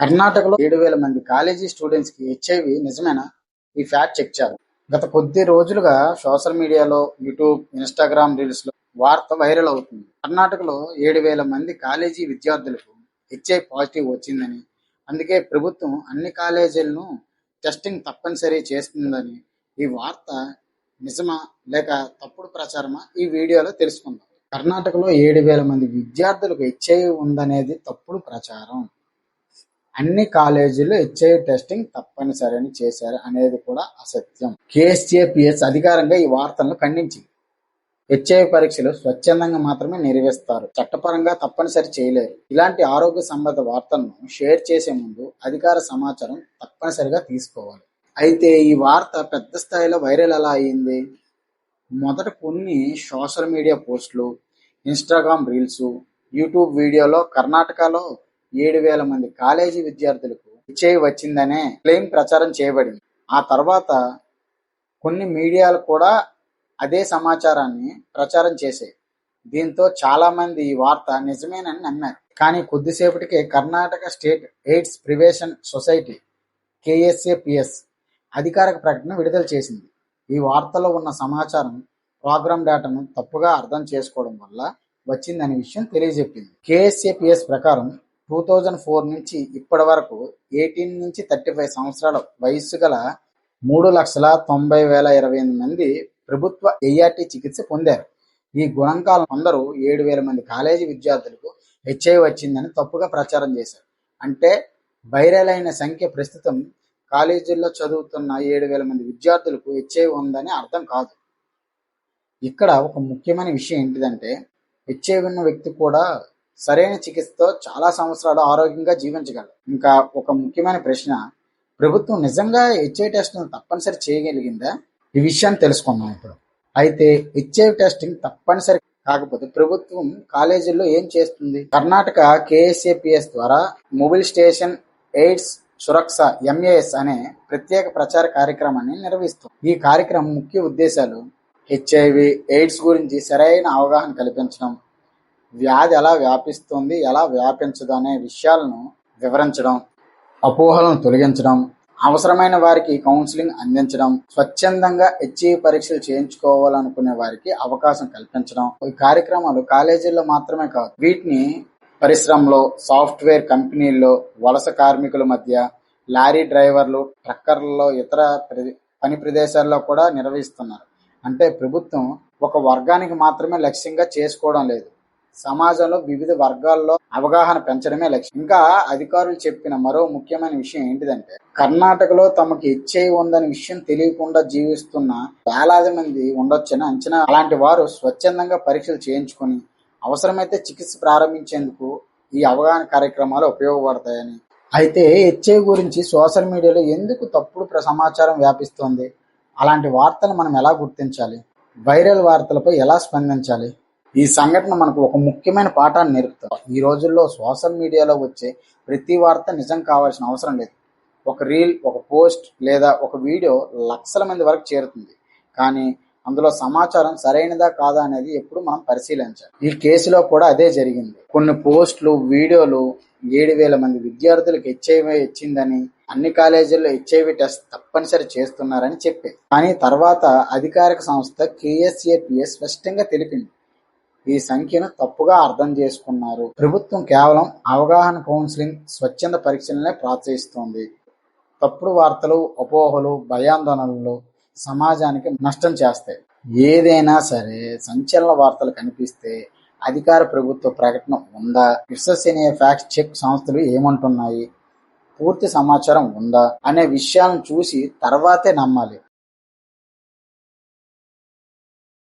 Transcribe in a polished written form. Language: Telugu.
కర్ణాటకలో 7,000 మంది కాలేజీ స్టూడెంట్స్ కి హెచ్ఐవి నిజమేనా? ఈ ఫ్యాక్ట్ చెక్ చేయాలి. గత కొద్ది రోజులుగా సోషల్ మీడియాలో, యూట్యూబ్, ఇన్స్టాగ్రామ్ రీల్స్ లో వార్త వైరల్ అవుతుంది. కర్ణాటకలో 7,000 మంది కాలేజీ విద్యార్థులకు హెచ్ఐవి పాజిటివ్ వచ్చిందని, అందుకే ప్రభుత్వం అన్ని కాలేజీలను టెస్టింగ్ తప్పనిసరి చేస్తుందని. ఈ వార్త నిజమా లేక తప్పుడు ప్రచారమా? ఈ వీడియోలో తెలుసుకుందాం. కర్ణాటకలో 7,000 మంది విద్యార్థులకు హెచ్ఐవి ఉందనేది తప్పుడు ప్రచారం. అన్ని కాలేజీల్లో హెచ్ఐవి టెస్టింగ్ తప్పనిసరి చేశారు అనేది కూడా అసత్యం. కేఎస్ఏపీఎస్ అధికారంగా ఈ వార్తలను ఖండించింది. హెచ్ఐవి పరీక్షలు స్వచ్ఛందంగా మాత్రమే నిర్వహిస్తారు, చట్టపరంగా తప్పనిసరి చేయలేరు. ఇలాంటి ఆరోగ్య సంబంధ వార్తలను షేర్ చేసే ముందు అధికార సమాచారం తప్పనిసరిగా తీసుకోవాలి. అయితే ఈ వార్త పెద్ద స్థాయిలో వైరల్ ఎలా అయింది? మొదట కొన్ని సోషల్ మీడియా పోస్టులు, ఇన్స్టాగ్రామ్ రీల్స్, యూట్యూబ్ వీడియోలో కర్ణాటకలో 7,000 మంది కాలేజీ విద్యార్థులకు హెచ్ఐవి వచ్చిందనే క్లెయిమ్ ప్రచారం చేయబడింది. ఆ తర్వాత కొన్ని మీడియాలు కూడా అదే సమాచారాన్ని ప్రచారం చేశాయి. దీంతో చాలా మంది ఈ వార్త నిజమేనని నమ్మారు. కానీ కొద్దిసేపటికే Karnataka state AIDS prevention society KSAPS అధికారిక ప్రకటన విడుదల చేసింది. ఈ వార్తలో ఉన్న సమాచారం ప్రోగ్రామ్ డేటాను తప్పుగా అర్థం చేసుకోవడం వల్ల వచ్చిందనే విషయం తెలియజెప్పింది. కేఎస్ఏపిఎస్ ప్రకారం 2004 నుంచి ఇప్పటి వరకు 18 నుంచి 35 సంవత్సరాల వయస్సు గల 3,90,028 మంది ప్రభుత్వ ఏఆర్టీ చికిత్స పొందారు. ఈ గణాంకాలను కొందరు 7,000 మంది కాలేజీ విద్యార్థులకు హెచ్ఐవి వచ్చిందని తప్పుగా ప్రచారం చేశారు. అంటే వైరల్ అయిన సంఖ్య ప్రస్తుతం కాలేజీల్లో చదువుతున్న 7,000 మంది విద్యార్థులకు హెచ్ఐవి ఉందని అర్థం కాదు. ఇక్కడ ఒక ముఖ్యమైన విషయం ఏంటిదంటే, హెచ్ఐవి ఉన్న వ్యక్తి కూడా సరైన చికిత్సతో చాలా సంవత్సరాలు ఆరోగ్యంగా జీవించగలరు. ఇంకా ఒక ముఖ్యమైన ప్రశ్న, ప్రభుత్వం నిజంగా హెచ్ఐవి టెస్ట్ను తప్పనిసరి చేయగలిగిందా? ఈ విషయాన్ని తెలుసుకున్నాం ఇప్పుడు. అయితే హెచ్ఐవి టెస్టింగ్ తప్పనిసరి కాకపోతే ప్రభుత్వం కాలేజీల్లో ఏం చేస్తుంది? కర్ణాటక కేఎస్ఏపిఎస్ ద్వారా మొబైల్ స్టేషన్ ఎయిడ్స్ సురక్ష ఎంఏఎస్ అనే ప్రత్యేక ప్రచార కార్యక్రమాన్ని నిర్వహిస్తుంది. ఈ కార్యక్రమం ముఖ్య ఉద్దేశాలు హెచ్ఐవి ఎయిడ్స్ గురించి సరైన అవగాహన కల్పించడం, వ్యాధి ఎలా వ్యాపిస్తుంది, ఎలా వ్యాపించదు అనే విషయాలను వివరించడం, అపోహలను తొలగించడం, అవసరమైన వారికి కౌన్సిలింగ్ అందించడం, స్వచ్ఛందంగా హెచ్ఐవి పరీక్షలు చేయించుకోవాలనుకునే వారికి అవకాశం కల్పించడం. ఈ కార్యక్రమాలు కాలేజీల్లో మాత్రమే కాదు, వీటిని పరిశ్రమలో, సాఫ్ట్వేర్ కంపెనీల్లో, వలస కార్మికుల మధ్య, లారీ డ్రైవర్లు, ట్రక్కర్లలో, ఇతర పని ప్రదేశాల్లో కూడా నిర్వహిస్తున్నారు. అంటే ప్రభుత్వం ఒక వర్గానికి మాత్రమే లక్ష్యంగా చేసుకోవడం లేదు, సమాజంలో వివిధ వర్గాల్లో అవగాహన పెంచడమే లక్ష్యం. ఇంకా అధికారులు చెప్పిన మరో ముఖ్యమైన విషయం ఏంటిదంటే, కర్ణాటకలో తమకి హెచ్ఐవి ఉందనే విషయం తెలియకుండా జీవిస్తున్న వేలాది మంది ఉండొచ్చని అంచనా. అలాంటి వారు స్వచ్ఛందంగా పరీక్షలు చేయించుకొని అవసరమైతే చికిత్స ప్రారంభించేందుకు ఈ అవగాహన కార్యక్రమాలు ఉపయోగపడతాయని. అయితే హెచ్ఐవి గురించి సోషల్ మీడియాలో ఎందుకు తప్పుడు సమాచారం వ్యాపిస్తోంది? అలాంటి వార్తలు మనం ఎలా గుర్తించాలి? వైరల్ వార్తలపై ఎలా స్పందించాలి? ఈ సంఘటన మనకు ఒక ముఖ్యమైన పాఠాన్ని నేర్పుతాం. ఈ రోజుల్లో సోషల్ మీడియాలో వచ్చే ప్రతి వార్త నిజం కావాల్సిన అవసరం లేదు. ఒక రీల్, ఒక పోస్ట్ లేదా ఒక వీడియో లక్షల మంది వరకు చేరుతుంది, కానీ అందులో సమాచారం సరైనదా కాదా అనేది ఎప్పుడు మనం పరిశీలించాలి. ఈ కేసులో కూడా అదే జరిగింది. కొన్ని పోస్టులు, వీడియోలు 7,000 మంది విద్యార్థులకు హెచ్ఐవి వచ్చిందని, అన్ని కాలేజీల్లో హెచ్ఐవి టెస్ట్ తప్పనిసరి చేస్తున్నారని చెప్పాయి. కానీ తర్వాత అధికారిక సంస్థ కేఎస్ఏపిఎస్ స్పష్టంగా తెలిపింది, ఈ సంఖ్యను తప్పుగా అర్థం చేసుకున్నారు. ప్రభుత్వం కేవలం అవగాహన, కౌన్సిలింగ్, స్వచ్ఛంద పరీక్షలనే ప్రోత్సహిస్తోంది. తప్పుడు వార్తలు, అపోహలు, భయాందోళనలు సమాజానికి నష్టం చేస్తాయి. ఏదైనా సరే సంచలన వార్తలు కనిపిస్తే అధికార ప్రభుత్వ ప్రకటన ఉందా, విశ్వసనీయ ఫ్యాక్ట్ చెక్ సంస్థలు ఏమంటున్నాయి, పూర్తి సమాచారం ఉందా అనే విషయాలను చూసి తర్వాతే నమ్మాలి.